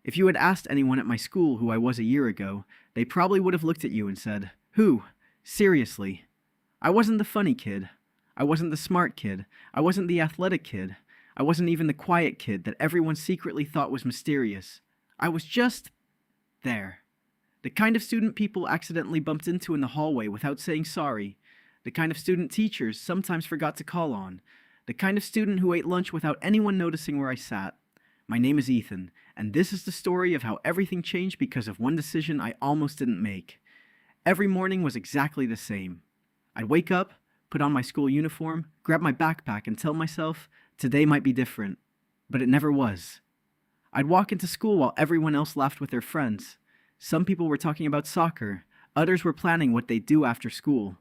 If you had asked anyone at my school who I was a year ago, they probably would have looked at you and said, "Who? Seriously?" I wasn't the funny kid. I wasn't the smart kid. I wasn't the athletic kid. I wasn't even the quiet kid that everyone secretly thought was mysterious. I was just there. The kind of student people accidentally bumped into in the hallway without saying sorry. The kind of student teachers sometimes forgot to call on. The kind of student who ate lunch without anyone noticing where I sat. My name is Ethan, and this is the story of how everything changed because of one decision I almost didn't make. Every morning was exactly the same. I'd wake up, put on my school uniform, grab my backpack, and tell myself, today might be different. But it never was. I'd walk into school while everyone else laughed with their friends. Some people were talking about soccer, others were planning what they'd do after school.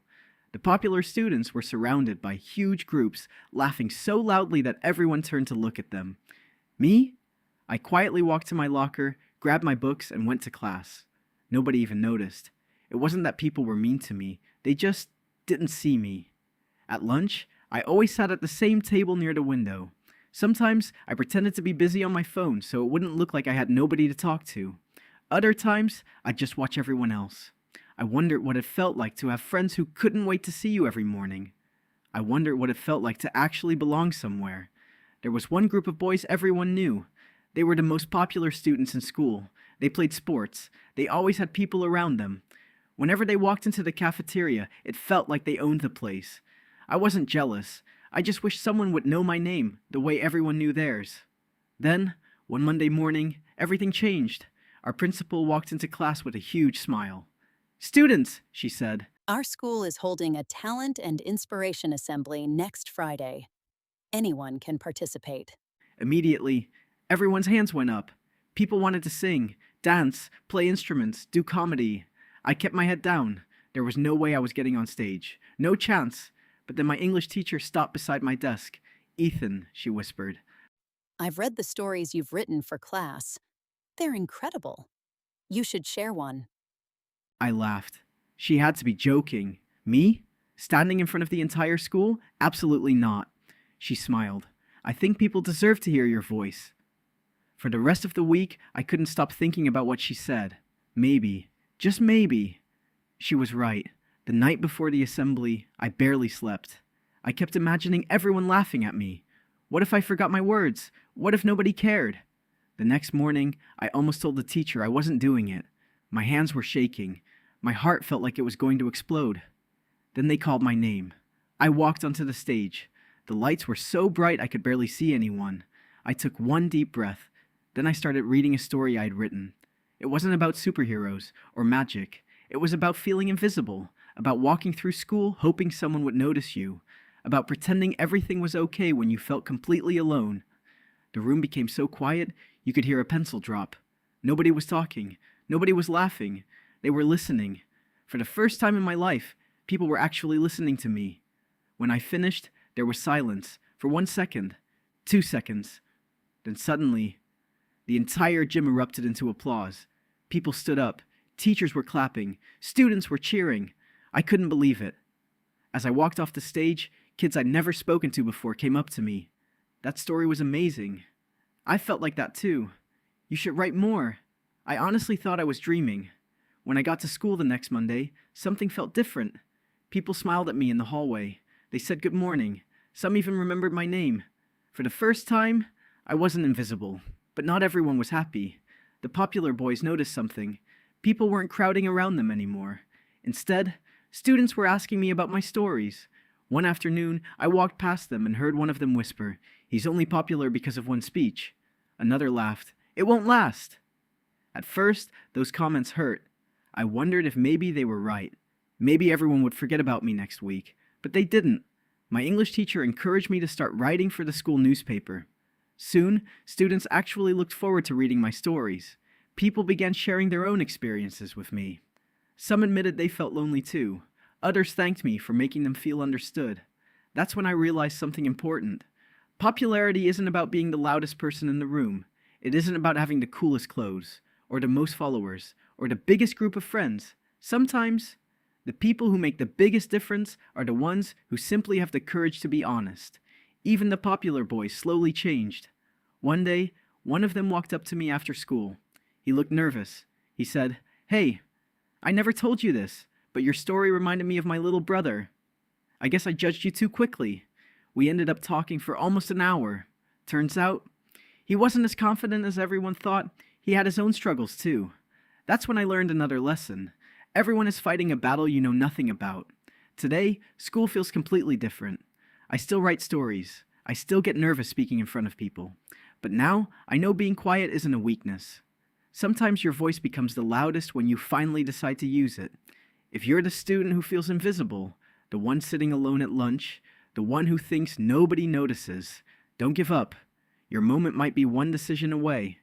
The popular students were surrounded by huge groups, laughing so loudly that everyone turned to look at them. Me? I quietly walked to my locker, grabbed my books, and went to class. Nobody even noticed. It wasn't that people were mean to me, they just didn't see me. At lunch, I always sat at the same table near the window. Sometimes I pretended to be busy on my phone so it wouldn't look like I had nobody to talk to. Other times, I'd just watch everyone else. I wondered what it felt like to have friends who couldn't wait to see you every morning. I wondered what it felt like to actually belong somewhere. There was one group of boys everyone knew. They were the most popular students in school. They played sports. They always had people around them. Whenever they walked into the cafeteria, it felt like they owned the place. I wasn't jealous. I just wished someone would know my name, the way everyone knew theirs. Then, one Monday morning, everything changed. Our principal walked into class with a huge smile. "Students," she said. Our school is holding a talent and inspiration assembly next Friday. Anyone can participate. Immediately, everyone's hands went up. People wanted to sing, dance, play instruments, do comedy. I kept my head down. There was no way I was getting on stage. No chance. But then my English teacher stopped beside my desk. "Ethan," she whispered. I've read the stories you've written for class. They're incredible. You should share one. I laughed. She had to be joking. Me? Standing in front of the entire school? Absolutely not. She smiled. "I think people deserve to hear your voice." For the rest of the week, I couldn't stop thinking about what she said. Maybe, just maybe. She was right. The night before the assembly, I barely slept. I kept imagining everyone laughing at me. What if I forgot my words? What if nobody cared? The next morning, I almost told the teacher I wasn't doing it. My hands were shaking. My heart felt like it was going to explode. Then they called my name. I walked onto the stage. The lights were so bright I could barely see anyone. I took one deep breath. Then I started reading a story I had written. It wasn't about superheroes or magic. It was about feeling invisible, about walking through school hoping someone would notice you, about pretending everything was okay when you felt completely alone. The room became so quiet, you could hear a pencil drop. Nobody was talking. Nobody was laughing. They were listening. For the first time in my life, people were actually listening to me. When I finished, there was silence for 1 second, 2 seconds. Then suddenly, the entire gym erupted into applause. People stood up. Teachers were clapping. Students were cheering. I couldn't believe it. As I walked off the stage, kids I'd never spoken to before came up to me. "That story was amazing. I felt like that too. You should write more." I honestly thought I was dreaming. When I got to school the next Monday, something felt different. People smiled at me in the hallway. They said good morning. Some even remembered my name. For the first time, I wasn't invisible. But not everyone was happy. The popular boys noticed something. People weren't crowding around them anymore. Instead, students were asking me about my stories. One afternoon, I walked past them and heard one of them whisper, "He's only popular because of one speech." Another laughed, "It won't last." At first, those comments hurt. I wondered if maybe they were right. Maybe everyone would forget about me next week. But they didn't. My English teacher encouraged me to start writing for the school newspaper. Soon, students actually looked forward to reading my stories. People began sharing their own experiences with me. Some admitted they felt lonely too. Others thanked me for making them feel understood. That's when I realized something important. Popularity isn't about being the loudest person in the room. It isn't about having the coolest clothes, or the most followers, or the biggest group of friends. Sometimes, the people who make the biggest difference are the ones who simply have the courage to be honest. Even the popular boys slowly changed. One day, one of them walked up to me after school. He looked nervous. He said, "Hey, I never told you this, but your story reminded me of my little brother. I guess I judged you too quickly." We ended up talking for almost an hour. Turns out, he wasn't as confident as everyone thought. He had his own struggles too. That's when I learned another lesson. Everyone is fighting a battle you know nothing about. Today, school feels completely different. I still write stories. I still get nervous speaking in front of people. But now, I know being quiet isn't a weakness. Sometimes your voice becomes the loudest when you finally decide to use it. If you're the student who feels invisible, the one sitting alone at lunch, the one who thinks nobody notices, don't give up. Your moment might be one decision away.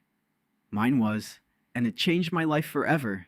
Mine was, and it changed my life forever.